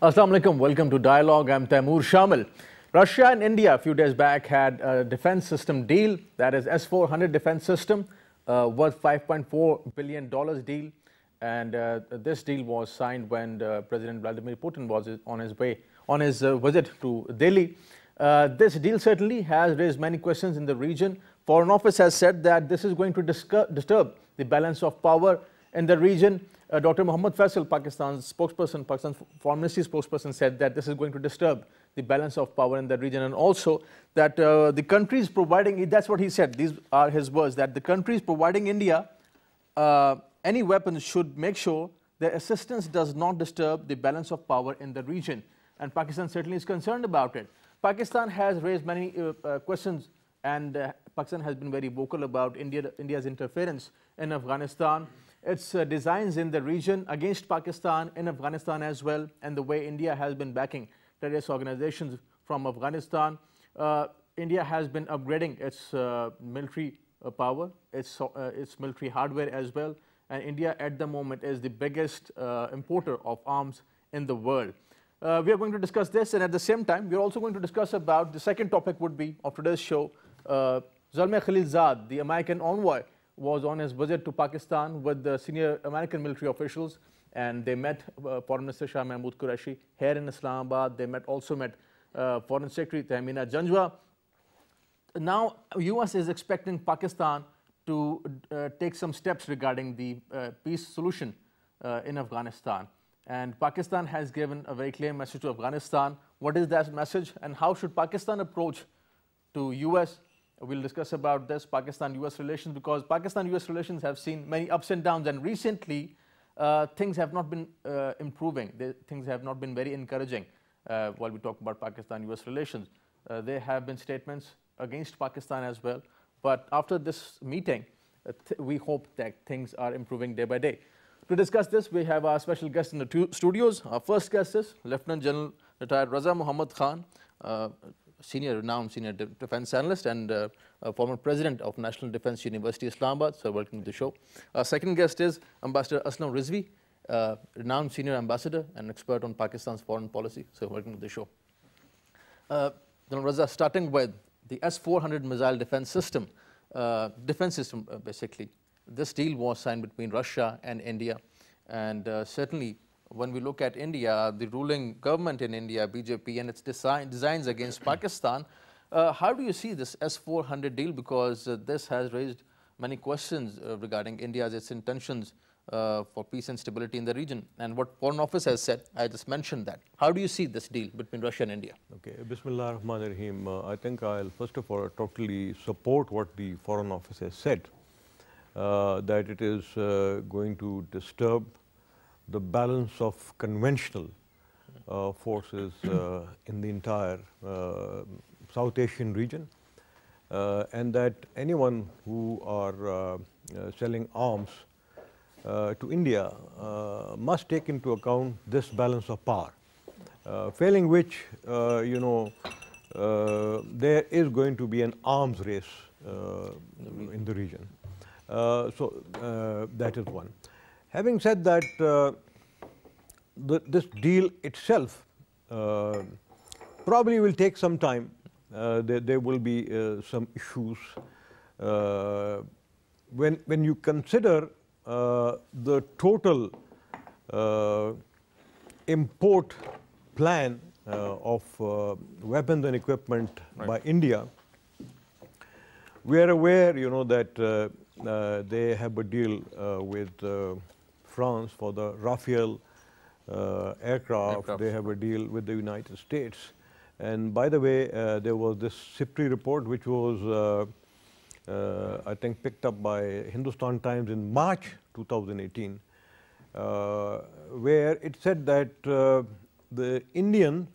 Assalamu alaikum. Welcome to Dialogue. I'm Taimur. Shamil. Russia and India a few days back had a defense system deal, that is S-400 defense system, worth $5.4 billion deal. And this deal was signed when President Vladimir Putin was on his visit to Delhi. This deal certainly has raised many questions in the region. Foreign Office has said that this is going to disturb the balance of power in the region. Dr. Mohammad Faisal, Pakistan's spokesperson, Pakistan's foreign ministry spokesperson, said that this is going to disturb the balance of power in the region, and also that the countries providing, that's what he said, these are his words, that the countries providing India any weapons should make sure their assistance does not disturb the balance of power in the region. And Pakistan certainly is concerned about it. Pakistan has raised many questions, and Pakistan has been very vocal about India's interference in Afghanistan, its designs in the region against Pakistan, in Afghanistan as well, and the way India has been backing terrorist organizations from Afghanistan. India has been upgrading its military power, its military hardware as well, and India at the moment is the biggest importer of arms in the world. We are going to discuss this, and at the same time, we are also going to discuss about the second topic would be of today's show. Zalmay Khalilzad, the American envoy, was on his visit to Pakistan with the senior American military officials, and they met Foreign Minister Shah Mahmood Qureshi here in Islamabad. They also met Foreign Secretary Tahmina Janjwa. Now, US is expecting Pakistan to take some steps regarding the peace solution in Afghanistan. And Pakistan has given a very clear message to Afghanistan. What is that message, and how should Pakistan approach to US? We'll discuss about this, Pakistan-US relations, because Pakistan-US relations have seen many ups and downs, and recently things have not been improving. Things have not been very encouraging while we talk about Pakistan-US relations. There have been statements against Pakistan as well, but after this meeting, we hope that things are improving day by day. To discuss this, we have our special guest in the studios. Our first guest is Lieutenant General retired Raza Muhammad Khan, renowned senior defense analyst and former president of National Defense University, Islamabad. So welcome to the show. Our second guest is Ambassador Aslam Rizvi, renowned senior ambassador and expert on Pakistan's foreign policy. So welcome to the show. Raza, starting with the S-400 missile defense system, basically. This deal was signed between Russia and India, and certainly when we look at India, the ruling government in India, BJP, and its designs against Pakistan, how do you see this S-400 deal? Because this has raised many questions regarding its intentions for peace and stability in the region. And what Foreign Office has said, I just mentioned that. How do you see this deal between Russia and India? Okay, Bismillah ar-Rahman ar-Rahim. I think I'll first of all totally support what the Foreign Office has said, that it is going to disturb the balance of conventional forces in the entire South Asian region, and that anyone who are selling arms to India must take into account this balance of power, failing which, there is going to be an arms race in the region. So that is one. Having said that, this deal itself probably will take some time. There will be some issues. When you consider the total import plan of weapons and equipment by India, we are aware, that they have a deal with France for the Rafale aircraft. They have a deal with the United States. And by the way, there was this SIPRI report, which was, I think, picked up by Hindustan Times in March 2018, where it said that the Indian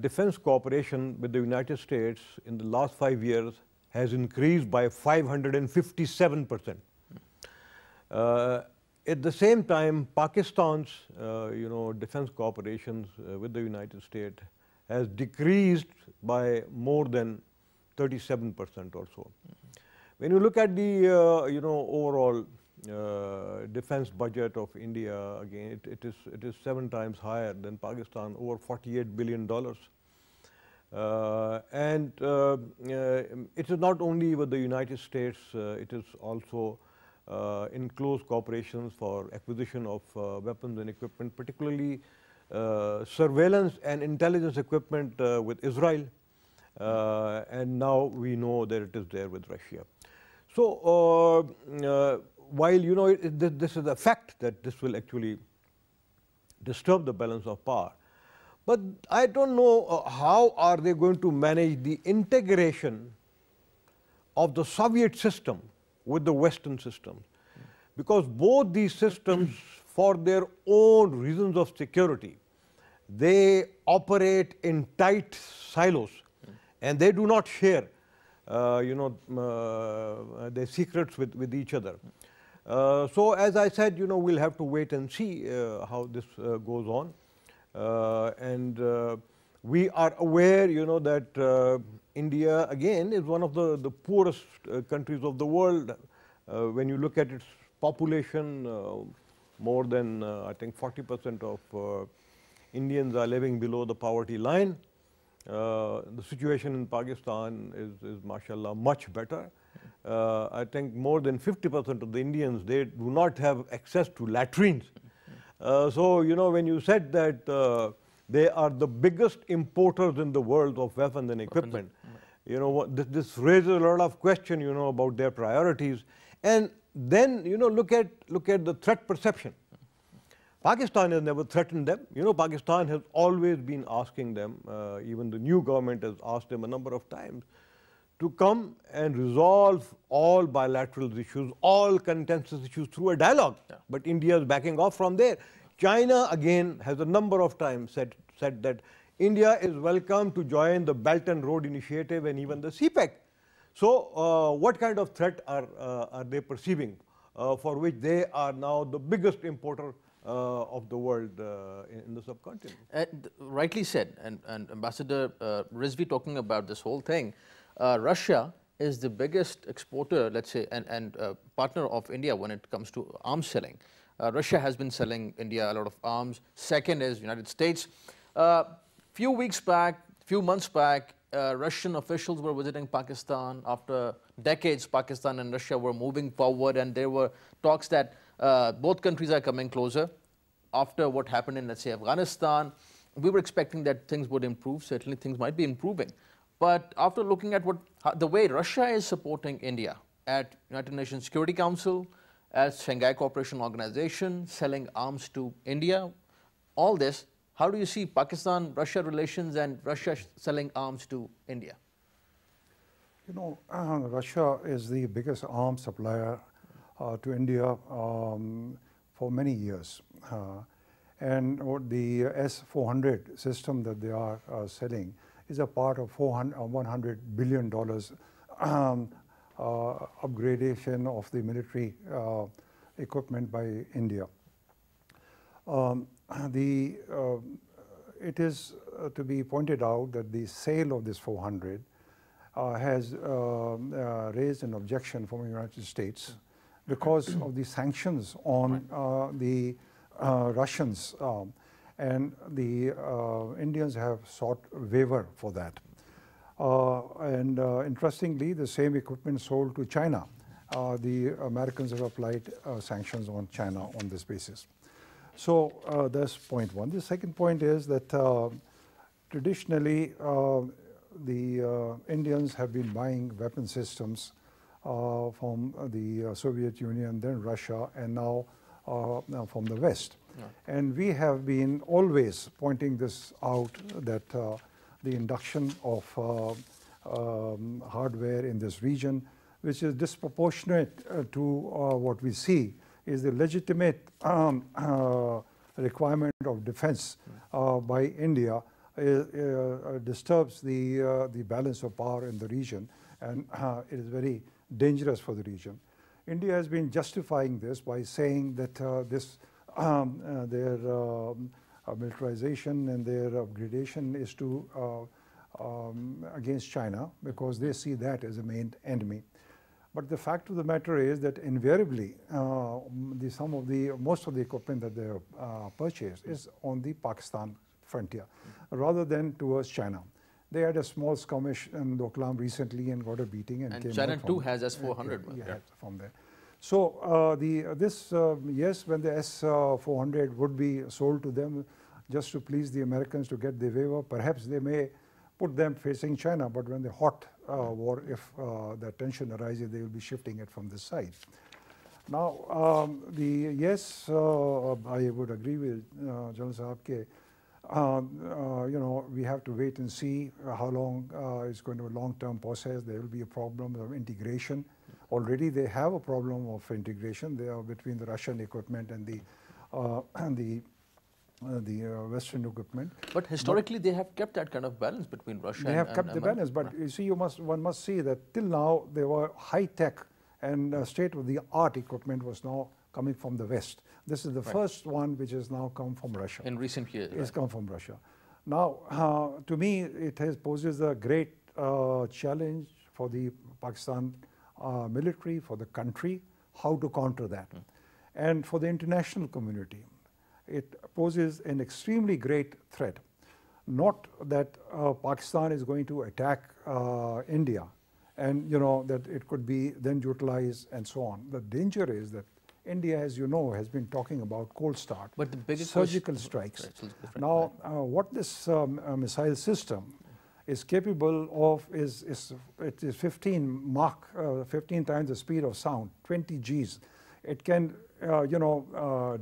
defense cooperation with the United States in the last 5 years has increased by 557%. At the same time, Pakistan's defense cooperations with the United States has decreased by more than 37% or so. When you look at the overall defense budget of India, again, it is 7 times higher than Pakistan, over $48 billion. It is not only with the United States, it is also in close cooperation for acquisition of weapons and equipment, particularly surveillance and intelligence equipment with Israel. And now we know that it is there with Russia. So while this is a fact that this will actually disturb the balance of power, but I don't know how are they going to manage the integration of the Soviet system with the Western systems, because both these systems, for their own reasons of security, they operate in tight silos, and they do not share their secrets with each other. So as I said, we'll have to wait and see how this goes on. We are aware, that India, again, is one of the poorest countries of the world. When you look at its population, more than, I think, 40% of Indians are living below the poverty line. The situation in Pakistan is mashallah, much better. I think more than 50% of the Indians, they do not have access to latrines. So, when you said that they are the biggest importers in the world of weapons and equipment, this raises a lot of question, about their priorities. And then, look at the threat perception. Pakistan has never threatened them. Pakistan has always been asking them, even the new government has asked them a number of times, to come and resolve all bilateral issues, all contentious issues through a dialogue. Yeah. But India is backing off from there. China, again, has a number of times said that India is welcome to join the Belt and Road Initiative and even the CPEC. So what kind of threat are they perceiving, for which they are now the biggest importer of the world in the subcontinent? Rightly said, and Ambassador Rizvi talking about this whole thing, Russia is the biggest exporter, let's say, and partner of India when it comes to arms selling. Russia has been selling India a lot of arms. Second is United States. Few months back, Russian officials were visiting Pakistan. After decades, Pakistan and Russia were moving forward, and there were talks that both countries are coming closer. After what happened in, let's say, Afghanistan, we were expecting that things would improve. Certainly, things might be improving. But after looking at the way Russia is supporting India at United Nations Security Council, as Shanghai Cooperation Organization, selling arms to India, all this, how do you see Pakistan-Russia relations and Russia selling arms to India? Russia is the biggest arms supplier to India for many years. And the S-400 system that they are selling is a part of $100 billion upgradation of the military equipment by India. It is to be pointed out that the sale of this 400 has raised an objection from the United States because of the sanctions on the Russians, and the Indians have sought waiver for that. Interestingly, the same equipment sold to China. The Americans have applied sanctions on China on this basis. So that's point one. The second point is that traditionally the Indians have been buying weapon systems from the Soviet Union, then Russia, and now from the West. Yeah. And we have been always pointing this out, that the induction of hardware in this region, which is disproportionate to what we see, is the legitimate requirement of defense by India, disturbs the balance of power in the region, and it is very dangerous for the region. India has been justifying this by saying that their militarization and their upgradation is to against China, because they see that as a main enemy. But the fact of the matter is that invariably, most of the equipment that they have purchased is on the Pakistan frontier, rather than towards China. They had a small skirmish in Doklam recently and got a beating and came China out too has S-400. from there. So yes, when the S-400 would be sold to them just to please the Americans to get the waiver, perhaps they may put them facing China, but when the hot war, if the tension arises, they will be shifting it from this side. Now, yes, I would agree with General Sahab we have to wait and see how long it's going to be a long-term process. There will be a problem of integration. Already they have a problem of integration. They are between the Russian equipment and the Western equipment. But historically, they have kept that kind of balance between Russia and They have kept the balance, but you see, one must see that till now, there were high-tech and state-of-the-art equipment was now coming from the West. This is the first one which has now come from Russia. In recent years. It's come from Russia. Now, to me, it poses a great challenge for the Pakistan military, for the country, how to counter that. And for the international community, it poses an extremely great threat. Not that Pakistan is going to attack India and that it could be then utilized and so on. The danger is that India, as you know, has been talking about cold start, but the biggest surgical strikes. Now, what this missile system is capable of it is 15 times the speed of sound, 20 Gs. It can,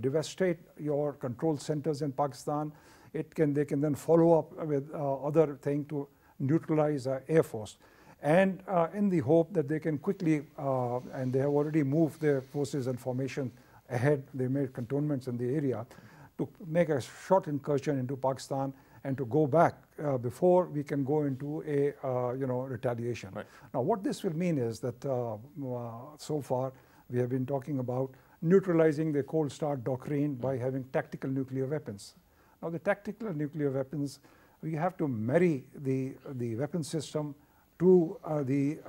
devastate your control centers in Pakistan. They can then follow up with other thing to neutralize Air Force. And in the hope that they can quickly, and they have already moved their forces and formation ahead, they made cantonments in the area to make a short incursion into Pakistan and to go back before we can go into a retaliation. Right. Now, what this will mean is that so far we have been talking about neutralizing the cold start doctrine by having tactical nuclear weapons. Now, the tactical nuclear weapons, we have to marry the weapon system to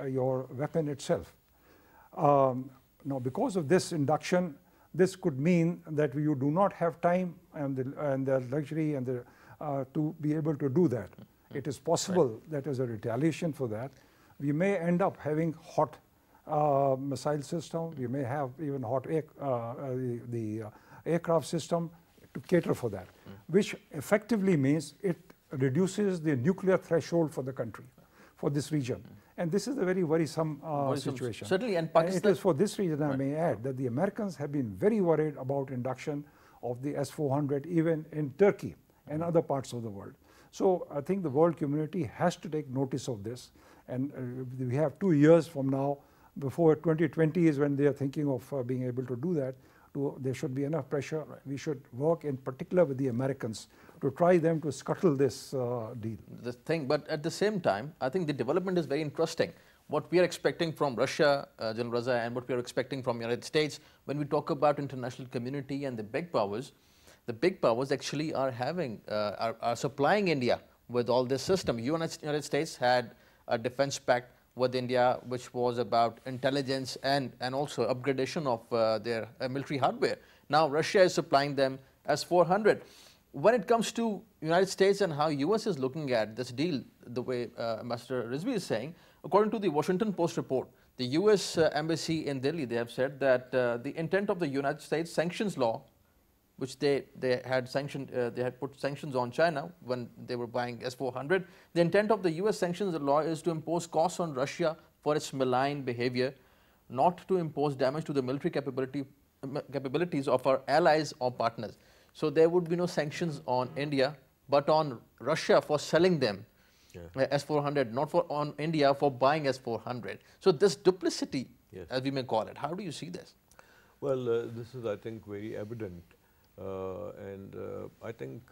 your weapon itself. Now, because of this induction, this could mean that you do not have time and the luxury and to be able to do that. It is possible that as a retaliation for that, we may end up having hot missile system. We may have even hot the aircraft system to cater for that, which effectively means it reduces the nuclear threshold for the country, for this region. And this is a very worrisome situation. Certainly, and Pakistan... And it is for this reason, I may add, that the Americans have been very worried about induction of the S-400 even in Turkey and other parts of the world. So I think the world community has to take notice of this. And we have 2 years from now, before 2020 is when they are thinking of being able to do that. There should be enough pressure. Right. We should work in particular with the Americans to try them to scuttle this deal. The thing, but at the same time, I think the development is very interesting. What we are expecting from Russia, General Raza, and what we are expecting from the United States, when we talk about international community and the big powers actually are having, are supplying India with all this system. United States had a defense pact with India, which was about intelligence and also upgradation of their military hardware. Now Russia is supplying them S-400. When it comes to United States and how US is looking at this deal, the way Ambassador Rizvi is saying, according to the Washington Post report, the US embassy in Delhi, they have said that the intent of the United States sanctions law, which they had put sanctions on China when they were buying S-400. The intent of the US sanctions law is to impose costs on Russia for its malign behavior, not to impose damage to the military capabilities of our allies or partners. So there would be no sanctions on India, but on Russia for selling them S-400, not on India for buying S-400. So this duplicity, as we may call it, how do you see this? Well, this is, I think, very evident. I think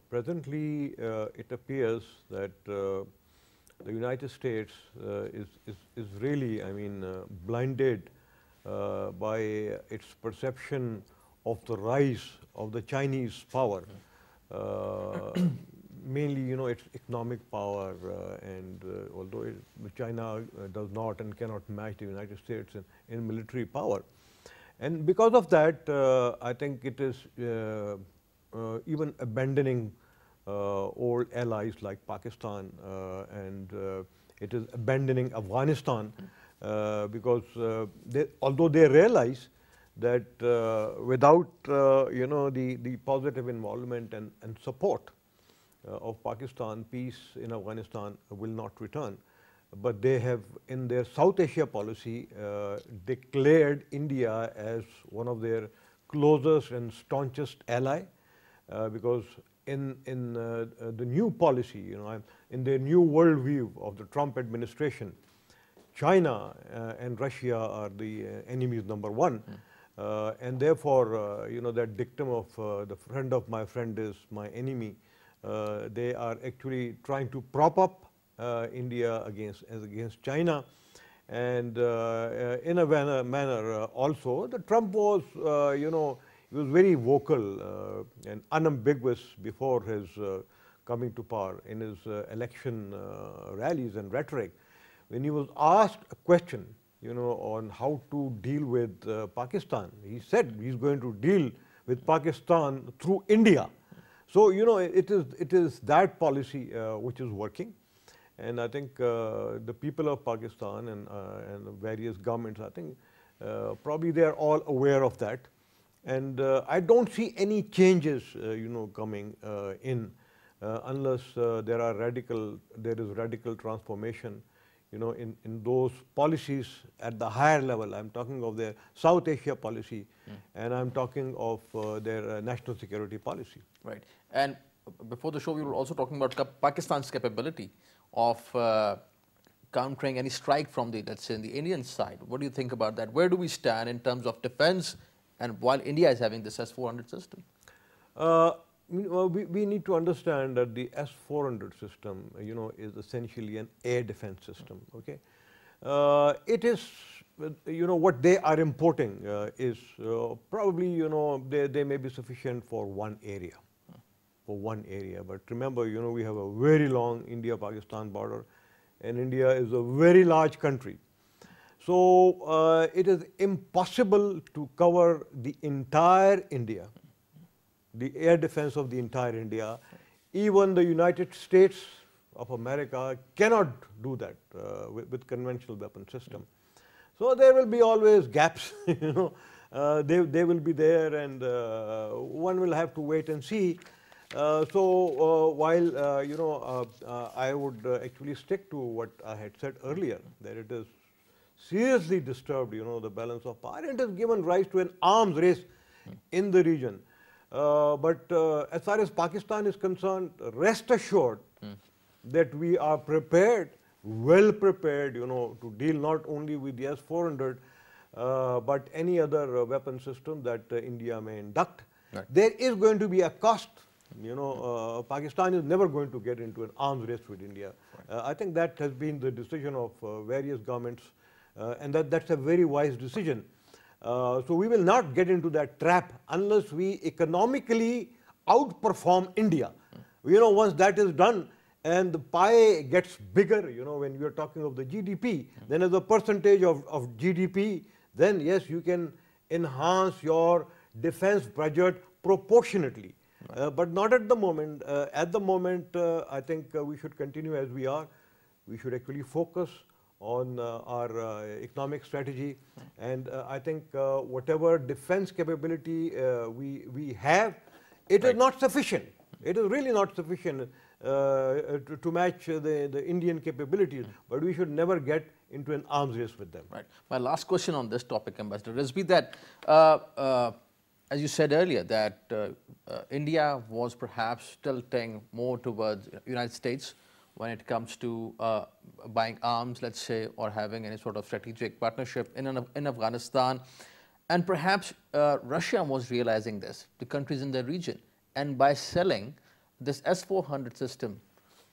presently it appears that the United States is really, I mean, blinded by its perception of the rise of the Chinese power. mainly, its economic power, and although China does not and cannot match the United States in military power. And because of that, I think it is even abandoning old allies like Pakistan, and it is abandoning Afghanistan, because although they realize that without the positive involvement and support of Pakistan, peace in Afghanistan will not return. But they have, in their South Asia policy, declared India as one of their closest and staunchest ally, because in the new policy, in their new worldview of the Trump administration, China and Russia are the enemies #1. And therefore, that dictum of the friend of my friend is my enemy, they are actually trying to prop up India against China. And in a manner also, the Trump was, he was very vocal and unambiguous before his coming to power in his election rallies and rhetoric. When he was asked a question, on how to deal with Pakistan, he said he's going to deal with Pakistan through India. So, it is that policy which is working. And I think the people of Pakistan and the various governments, I think probably they are all aware of that. And I don't see any changes, coming in unless there is radical transformation, in those policies at the higher level. I'm talking of their South Asia policy, and I'm talking of their national security policy. Right. And before the show, we were also talking about Pakistan's capability of countering any strike from the, let's say, in the Indian side. What do you think about that? Where do we stand in terms of defense, and while India is having this S-400 system? We need to understand that the S-400 system, is essentially an air defense system. Okay, it is, what they are importing is probably, they may be sufficient for one area. But remember, we have a very long India-Pakistan border, and India is a very large country. So it is impossible to cover the entire India, the air defense of the entire India. Even the United States of America cannot do that with conventional weapon system. So there will be always gaps, they will be there, and one will have to wait and see. While I would actually stick to what I had said earlier, that it is seriously disturbed, the balance of power, and it has given rise to an arms race in the region. But as far as Pakistan is concerned, rest assured that we are prepared, well prepared, to deal not only with the S-400, but any other weapon system that India may induct. Right. There is going to be a cost. Pakistan is never going to get into an arms race with India. Right. I think that has been the decision of various governments, and that's a very wise decision. So we will not get into that trap unless we economically outperform India. Once that is done and the pie gets bigger, when we are talking of the GDP, then as a percentage of GDP, then yes, you can enhance your defense budget proportionately. Right. But not at the moment. At the moment, I think we should continue as we are. We should actually focus on our economic strategy, and I think whatever defense capability we have, it is not sufficient. It is really not sufficient to match the Indian capabilities, but we should never get into an arms race with them. Right. My last question on this topic, Ambassador Rizvi, that as you said earlier, that India was perhaps tilting more towards United States when it comes to buying arms, let's say, or having any sort of strategic partnership in Afghanistan. And perhaps Russia was realizing this, the countries in the region. And by selling this S-400 system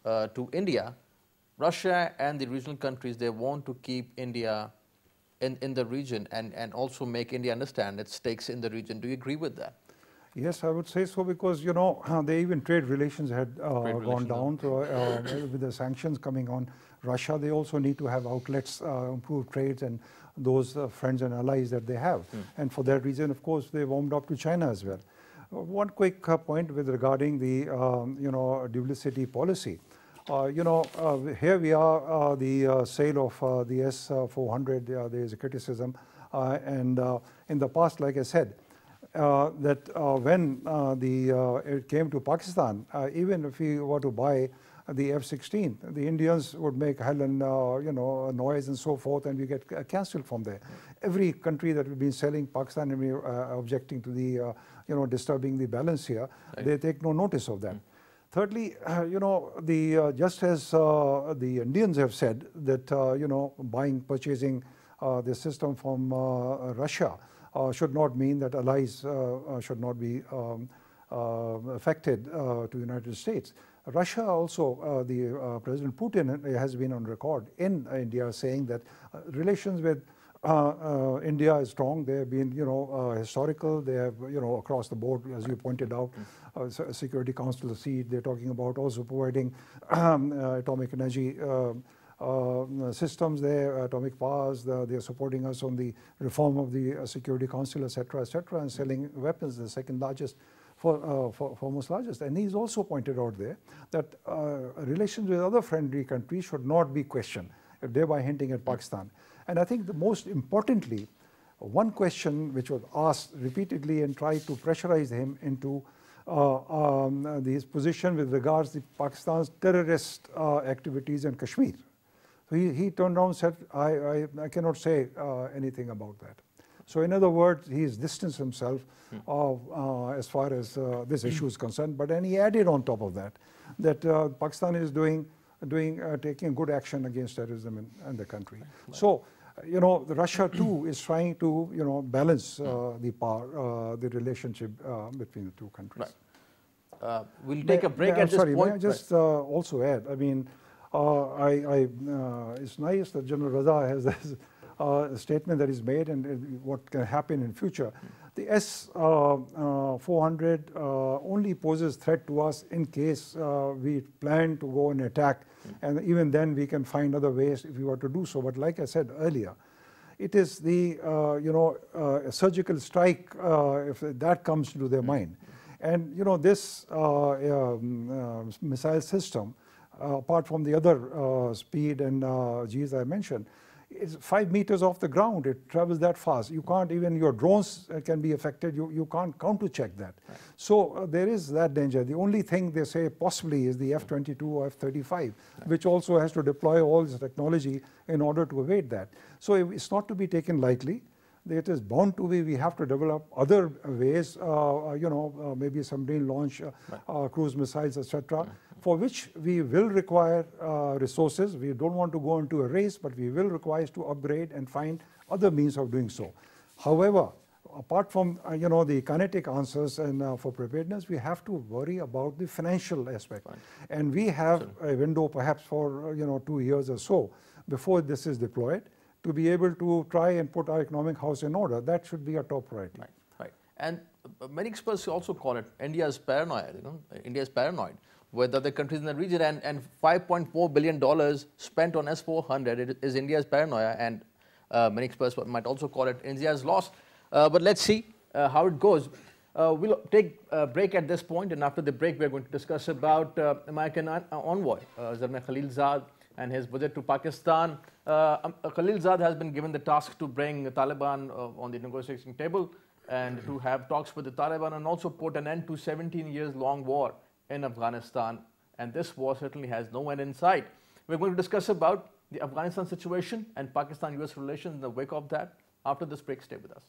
to India, Russia and the regional countries, they want to keep India in the region and also make India understand its stakes in the region. Do you agree with that? Yes, I would say so because, you know, they even trade relations had gone down. So, with the sanctions coming on Russia, they also need to have outlets, improve trades and those friends and allies that they have. And for that reason, of course, they warmed up to China as well. One quick point with regarding the, you know, duplicity policy. You know, here we are, the sale of the S-400, there is a criticism. And in the past, like I said, that when it came to Pakistan, even if we were to buy the F-16, the Indians would make hell and you know, noise and so forth, and we get cancelled from there. Every country that we've been selling Pakistan and we objecting to the you know, disturbing the balance here, they take no notice of that. Thirdly, you know, just as the Indians have said that you know, purchasing the system from Russia should not mean that allies should not be affected to the United States. Russia also, President Putin has been on record in India saying that relations with India is strong. They have been, you know, historical. They have, you know, across the board, as you pointed out, Security Council seat. They're talking about also providing atomic energy systems there, atomic powers. They're supporting us on the reform of the Security Council, etc., and selling weapons, the second largest, foremost largest. And he's also pointed out there that relations with other friendly countries should not be questioned, thereby hinting at Pakistan. And I think the most importantly, one question which was asked repeatedly and tried to pressurize him into his position with regards to Pakistan's terrorist activities in Kashmir. So he turned around and said, I cannot say anything about that. So in other words, he's distanced himself as far as this issue is concerned. But then he added on top of that, that Pakistan is taking good action against terrorism in the country. So, you know, Russia too is trying to, you know, balance the relationship between the two countries. Right. We'll take a break at this point. May I just also add, I mean, it's nice that General Raza has this statement that is made and what can happen in future. The S-400 only poses threat to us in case we plan to go and attack, and even then we can find other ways if we were to do so. But like I said earlier, it is the you know, surgical strike if that comes to their mind. And you know, this missile system, apart from the other speed and Gs I mentioned, it's 5 meters off the ground. It travels that fast. You can't even, your drones can be affected. You can't counter-check that. Right. So there is that danger. The only thing they say possibly is the F-22 or F-35, right, which also has to deploy all this technology in order to evade that. So it's not to be taken lightly. It is bound to be, we have to develop other ways, you know, maybe submarine launch, cruise missiles, etc., for which we will require resources. We don't want to go into a race, but we will require to upgrade and find other means of doing so. However, apart from, you know, the kinetic answers and for preparedness, we have to worry about the financial aspect. Right. And we have a window perhaps for, you know, 2 years or so before this is deployed, to be able to try and put our economic house in order. That should be a top priority. Right, right. And many experts also call it India's paranoia. You know, India is paranoid with other countries in the region, and $5.4 billion spent on S-400 is India's paranoia, and many experts might also call it India's loss. But let's see how it goes. We'll take a break at this point, and after the break, we're going to discuss about American envoy Zalmay Khalilzad and his visit to Pakistan. Khalilzad has been given the task to bring the Taliban on the negotiating table and to have talks with the Taliban and also put an end to 17 years long war in Afghanistan. And this war certainly has no end in sight. We're going to discuss about the Afghanistan situation and Pakistan-US relations in the wake of that. After this break, stay with us.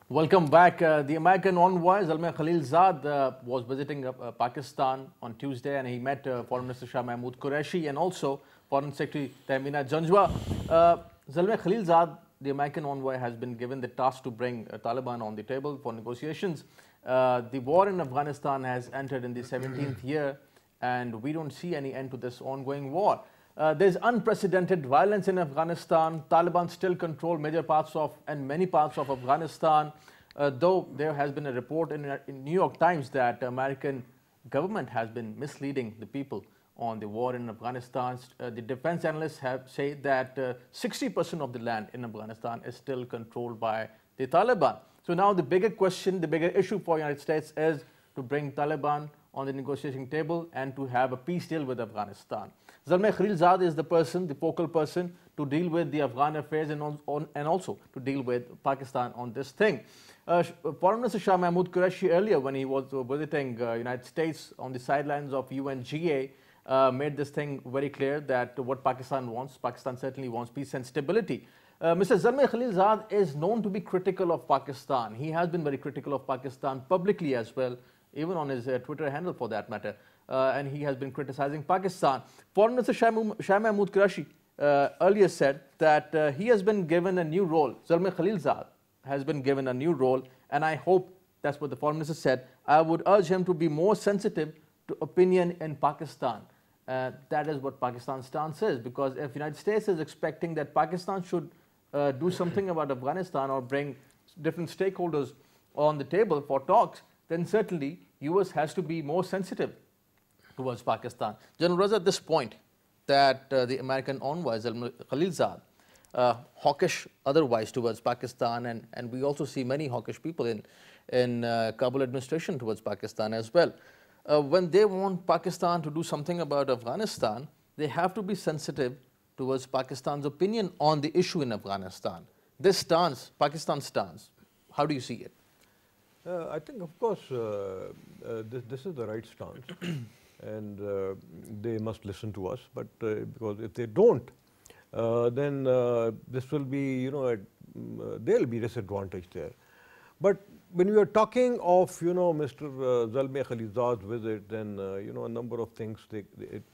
Welcome back. The American envoy Zalmay Khalilzad was visiting Pakistan on Tuesday, and he met Foreign Minister Shah Mahmood Qureshi and also Foreign Secretary Taimur Janjwa. Zalmay Khalilzad, the American envoy, has been given the task to bring Taliban on the table for negotiations. The war in Afghanistan has entered in the 17th year, and we don't see any end to this ongoing war. There's unprecedented violence in Afghanistan. Taliban still control major parts of and many parts of Afghanistan, though there has been a report in New York Times that American government has been misleading the people on the war in Afghanistan. The defense analysts have said that 60% of the land in Afghanistan is still controlled by the Taliban. So now the bigger question, the bigger issue for the United States is to bring Taliban on the negotiating table and to have a peace deal with Afghanistan. Zalmay Khalilzad is the person, the focal person, to deal with the Afghan affairs and also to deal with Pakistan on this thing. Foreign Minister Shah Mahmood Qureshi earlier, when he was visiting United States on the sidelines of UNGA, made this thing very clear that what Pakistan wants, Pakistan certainly wants peace and stability. Mr. Zalmay Khalilzad is known to be critical of Pakistan. He has been very critical of Pakistan publicly as well, even on his Twitter handle for that matter. And he has been criticizing Pakistan. Foreign Minister Shah Mahmood Qureshi earlier said that he has been given a new role. Zalmay Khalilzad has been given a new role, and I hope, that's what the Foreign Minister said, I would urge him to be more sensitive to opinion in Pakistan. That is what Pakistan's stance is, because if the United States is expecting that Pakistan should do something about Afghanistan or bring different stakeholders on the table for talks, then certainly US has to be more sensitive towards Pakistan. General Raza, at this point that the American envoy Zalmay Khalilzad, hawkish otherwise towards Pakistan, and we also see many hawkish people in Kabul administration towards Pakistan as well. When they want Pakistan to do something about Afghanistan, they have to be sensitive towards Pakistan's opinion on the issue in Afghanistan. This stance, Pakistan's stance, how do you see it? I think, of course, this is the right stance. And they must listen to us, but because if they don't, then this will be, there will be disadvantage there. But when we are talking of, Mr. Zalmay Khalilzad's visit, then, a number of things,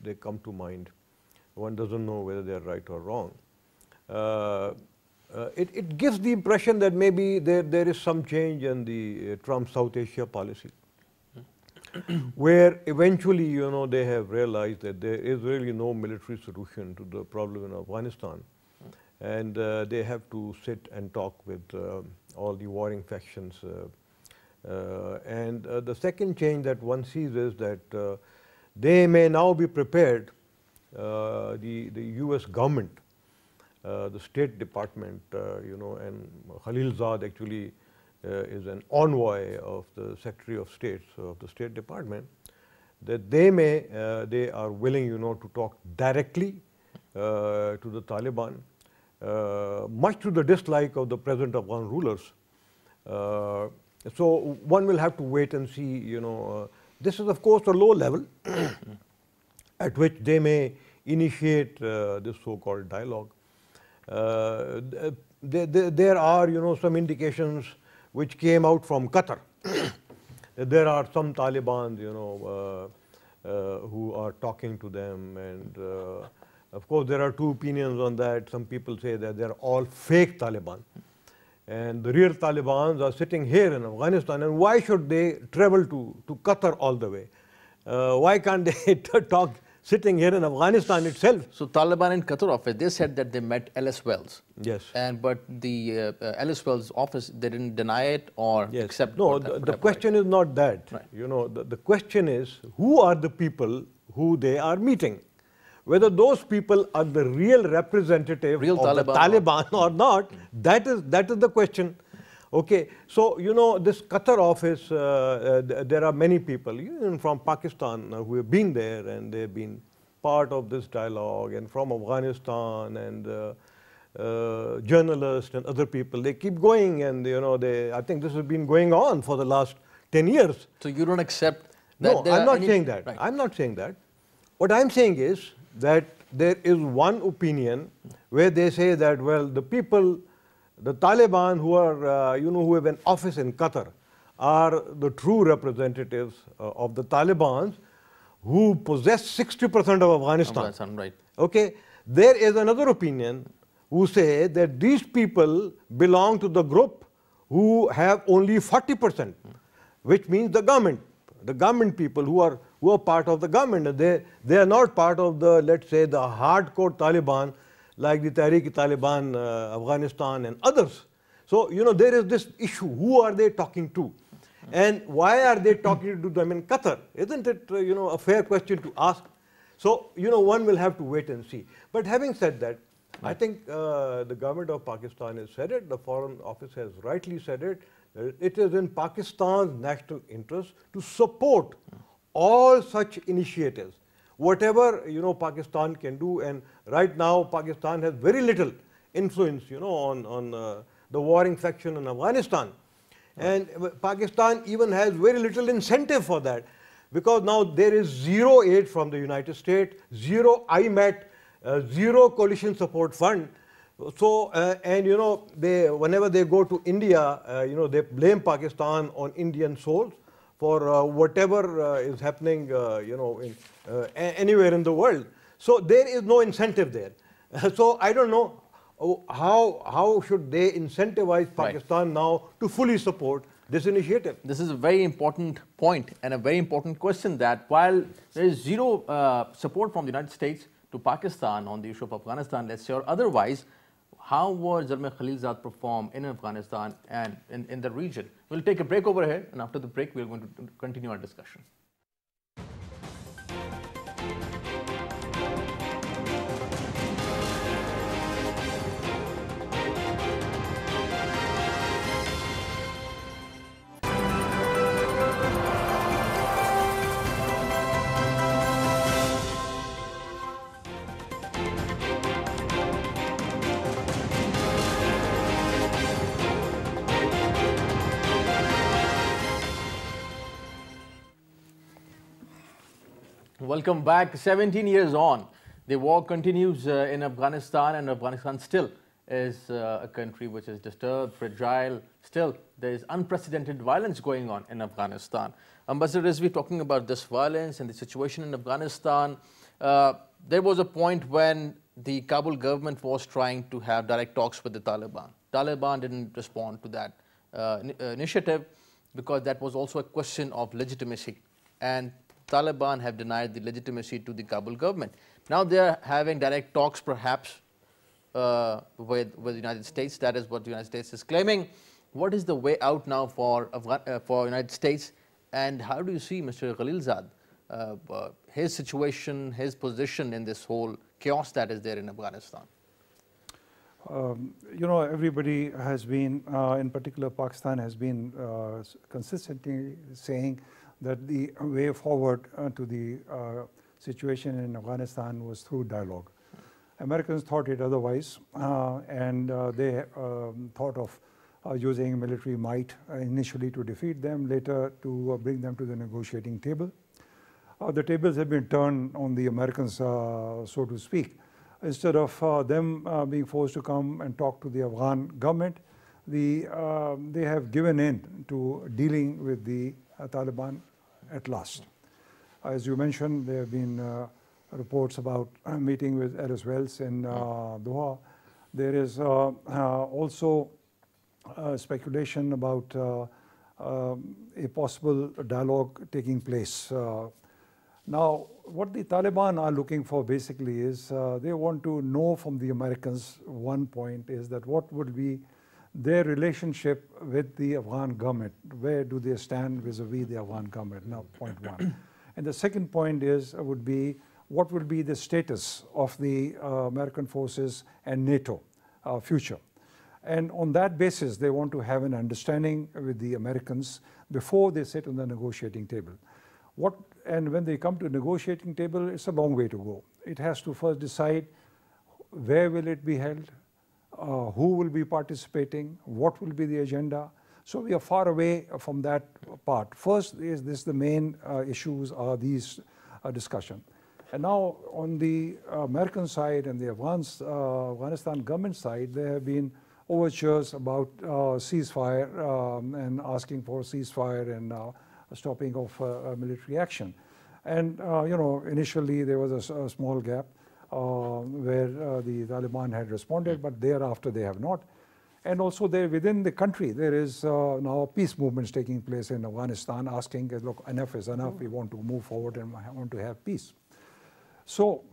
they come to mind. One doesn't know whether they're right or wrong. It gives the impression that maybe there is some change in the Trump South Asia policy, where eventually, they have realized that there is really no military solution to the problem in Afghanistan. And they have to sit and talk with all the warring factions. And the second change that one sees is that they may now be prepared, the US government, the State Department, and Khalilzad actually is an envoy of the Secretary of State, of the State Department, that they are willing, to talk directly to the Taliban, much to the dislike of the present Afghan rulers. So one will have to wait and see, this is of course a low level at which they may initiate this so-called dialogue. There are, some indications which came out from Qatar. There are some Taliban, who are talking to them, and of course there are two opinions on that. Some people say that they're all fake Taliban, and the real Talibans are sitting here in Afghanistan, and why should they travel to Qatar all the way? Why can't they talk sitting here in Afghanistan itself? So Taliban in Qatar office, they said that they met Ellis Wells. Yes. But the Ellis Wells office, they didn't deny it or accept. No, the question is not that. Right. The question is, who are the people who they are meeting? Whether those people are the real representative of the Taliban or not, that is the question. Okay, so this Qatar office, there are many people, even from Pakistan, who have been there, and they've been part of this dialogue, and from Afghanistan, and journalists and other people. They keep going, and I think this has been going on for the last 10 years. So you don't accept that? No, I'm not saying that. Right. I'm not saying that. What I'm saying is that there is one opinion where they say that, well, the people the Taliban who are, who have an office in Qatar are the true representatives of the Taliban who possess 60% of Afghanistan. Right. Okay, there is another opinion who say that these people belong to the group who have only 40%, which means the government people who are part of the government. And they are not part of the, let's say, the hardcore Taliban like the Tehreek-e-Taliban Afghanistan and others. So, there is this issue, who are they talking to? And why are they talking to them in Qatar? Isn't it, a fair question to ask? So, one will have to wait and see. But having said that, I think the government of Pakistan has said it, the Foreign Office has rightly said it, it is in Pakistan's national interest to support all such initiatives. Whatever, Pakistan can do, and right now Pakistan has very little influence, on the warring faction in Afghanistan. And Pakistan even has very little incentive for that, because now there is zero aid from the United States, zero IMET, zero coalition support fund. So, and whenever they go to India, they blame Pakistan on Indian souls for whatever is happening, anywhere in the world. So there is no incentive there. So I don't know how should they incentivize Pakistan now to fully support this initiative. This is a very important point and a very important question, that while there is zero support from the United States to Pakistan on the issue of Afghanistan, let's say, or otherwise, how would Zalmay Khalilzad perform in Afghanistan and in the region? We'll take a break over here, and after the break, we're going to continue our discussion. Welcome back. 17 years on, the war continues in Afghanistan, and Afghanistan still is a country which is disturbed, fragile. Still, there is unprecedented violence going on in Afghanistan. Ambassador Rizvi, talking about this violence and the situation in Afghanistan, there was a point when the Kabul government was trying to have direct talks with the Taliban. Taliban didn't respond to that initiative, because that was also a question of legitimacy, and Taliban have denied the legitimacy to the Kabul government. Now they are having direct talks, perhaps, with the United States. That is what the United States is claiming. What is the way out now for United States, and how do you see Mr. Khalilzad, his situation, his position in this whole chaos that is there in Afghanistan? Everybody has been, in particular Pakistan, has been consistently saying that the way forward to the situation in Afghanistan was through dialogue. Americans thought it otherwise, and they thought of using military might initially to defeat them, later to bring them to the negotiating table. The tables have been turned on the Americans, so to speak. Instead of them being forced to come and talk to the Afghan government, they have given in to dealing with the Taliban at last. As you mentioned, there have been reports about a meeting with Alice Wells in Doha. There is also speculation about a possible dialogue taking place. Now, what the Taliban are looking for basically is they want to know from the Americans, one point is that what would be their relationship with the Afghan government. Where do they stand vis-a-vis the Afghan government? Now, point one. And the second point is would be what will be the status of the American forces and NATO future. And on that basis, they want to have an understanding with the Americans before they sit on the negotiating table. And when they come to the negotiating table, it's a long way to go. It has to first decide where will it be held, who will be participating, what will be the agenda. So we are far away from that part. First is this, the main issues are these discussion. And now on the American side and the Afghanistan government side, there have been overtures about ceasefire and asking for ceasefire and stopping of military action. And you know, initially there was a small gap where the Taliban had responded, but thereafter they have not. And also there within the country, there is now peace movements taking place in Afghanistan asking, look, enough is enough, we want to move forward and want to have peace. So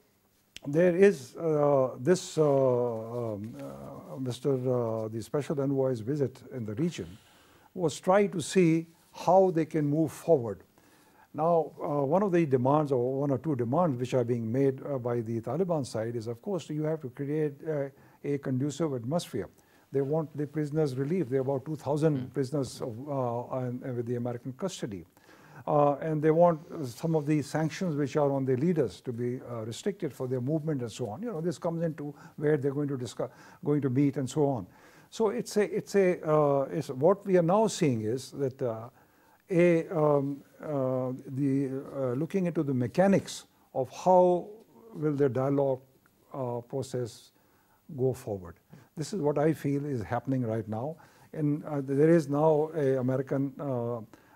there is this, the Special Envoy's visit in the region was try to see how they can move forward. Now, one of the demands, or one or two demands which are being made by the Taliban side is, of course, you have to create a conducive atmosphere. They want the prisoners relieved. There are about 2,000 prisoners with the American custody. And they want some of the sanctions which are on the leaders to be restricted for their movement and so on. You know, this comes into where they're going to discuss, going to meet and so on. So it's what we are now seeing is that looking into the mechanics of how will the dialogue process go forward. This is what I feel is happening right now. And there is now an American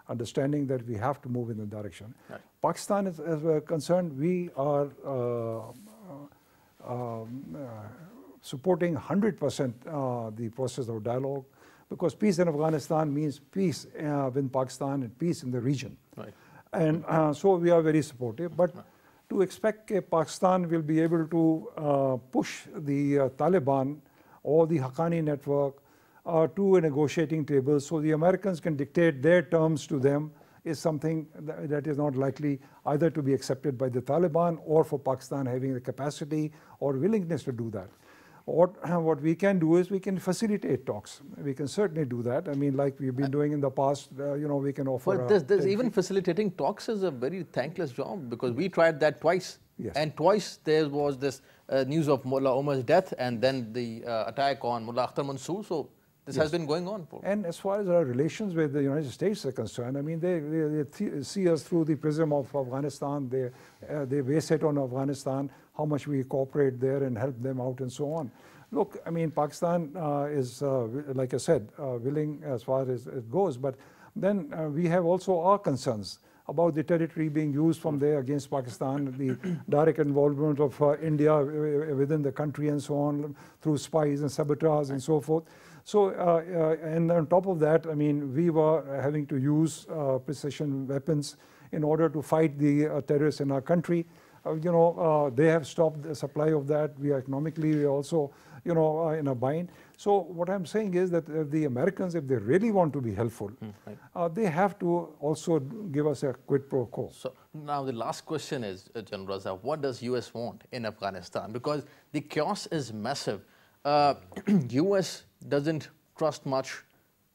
understanding that we have to move in the direction. Right. Pakistan, as we're concerned, we are supporting 100% the process of dialogue, because peace in Afghanistan means peace with Pakistan and peace in the region. Right. And so we are very supportive. But to expect Pakistan will be able to push the Taliban or the Haqqani network to a negotiating table so the Americans can dictate their terms to them is something that is not likely either to be accepted by the Taliban or for Pakistan having the capacity or willingness to do that. What we can do is we can facilitate talks. We can certainly do that. I mean, like we've been doing in the past, you know, we can offer... But there's even facilitating talks is a very thankless job, because we tried that twice. Yes. And twice there was this news of Mullah Omar's death and then the attack on Mullah Akhtar Mansoor. So this has been going on. And as far as our relations with the United States are concerned, I mean, they see us through the prism of Afghanistan. They base it on Afghanistan, how much we cooperate there and help them out and so on. Look, I mean, Pakistan is, like I said, willing as far as it goes. But then we have also our concerns about the territory being used from there against Pakistan, the direct involvement of India within the country and so on, through spies and sabotage and so forth. So, and on top of that, I mean, we were having to use precision weapons in order to fight the terrorists in our country. You know, they have stopped the supply of that. We are economically, we are also, you know, in a bind. So what I'm saying is that the Americans, if they really want to be helpful, they have to also give us a quid pro quo. So now the last question is, General Raza, what does US want in Afghanistan? Because the chaos is massive. US doesn't trust much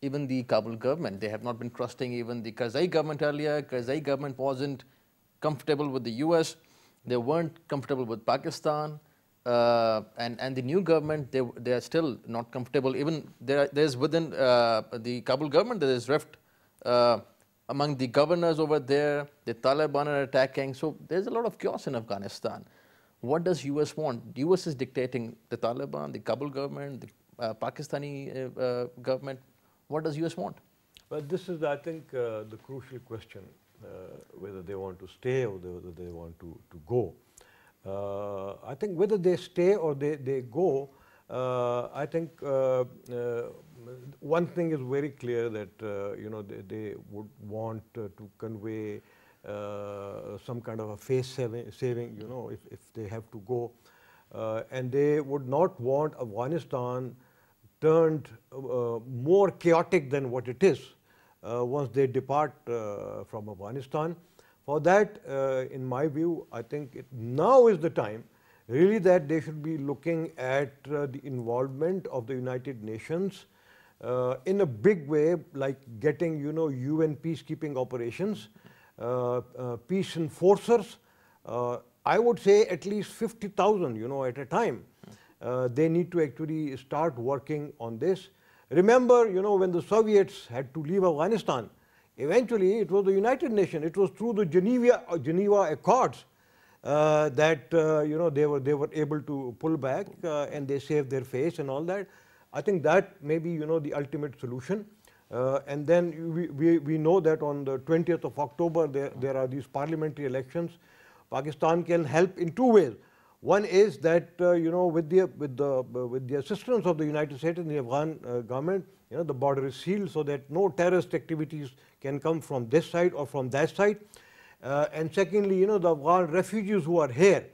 even the Kabul government. They have not been trusting even the Karzai government earlier. Karzai government wasn't comfortable with the US. They weren't comfortable with Pakistan. And the new government, they are still not comfortable. Even there's within the Kabul government, there is rift among the governors over there. The Taliban are attacking. So there's a lot of chaos in Afghanistan. What does US want? The US is dictating the Taliban, the Kabul government, the Pakistani government. What does US want? Well, this is, I think, the crucial question, whether they want to stay or whether they want to go. I think whether they stay or they go, I think one thing is very clear that you know, they would want to convey some kind of a face saving, you know, if they have to go, and they would not want Afghanistan turned more chaotic than what it is once they depart from Afghanistan. For that, in my view, I think now is the time really that they should be looking at the involvement of the United Nations in a big way, like getting, you know, UN peacekeeping operations, peace enforcers. I would say at least 50,000, you know, at a time. They need to actually start working on this. Remember, you know, when the Soviets had to leave Afghanistan, eventually it was the United Nations. It was through the Geneva Accords that you know, they were able to pull back and they saved their face and all that. I think that may be, the ultimate solution. And then we know that on the 20th of October, there are these parliamentary elections. Pakistan can help in two ways. One is that, with the assistance of the United States and the Afghan government, the border is sealed so that no terrorist activities can come from this side or from that side. And secondly, the Afghan refugees who are here,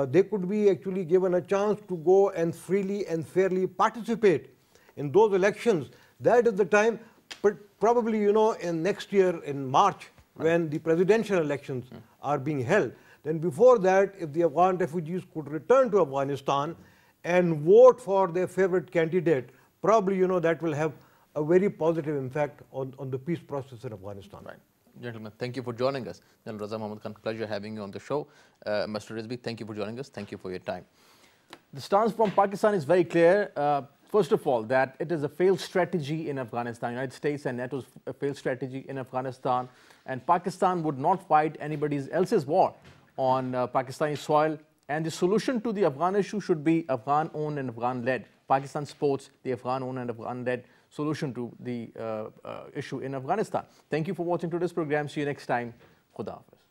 they could be actually given a chance to go and freely and fairly participate in those elections. That is the time, but probably, in next year in March, when the presidential elections are being held. Then before that, if the Afghan refugees could return to Afghanistan and vote for their favorite candidate, probably, that will have a very positive impact on the peace process in Afghanistan. Right. Gentlemen, thank you for joining us. General Raza Muhammad Khan, pleasure having you on the show. Mr. Rizvi, thank you for joining us. Thank you for your time. The stance from Pakistan is very clear. First of all, that it is a failed strategy in Afghanistan. United States and NATO's a failed strategy in Afghanistan. And Pakistan would not fight anybody else's war on Pakistani soil. And the solution to the Afghan issue should be Afghan-owned and Afghan-led. Pakistan supports the Afghan-owned and Afghan-led solution to the issue in Afghanistan. Thank you for watching today's program. See you next time. Khuda Hafiz.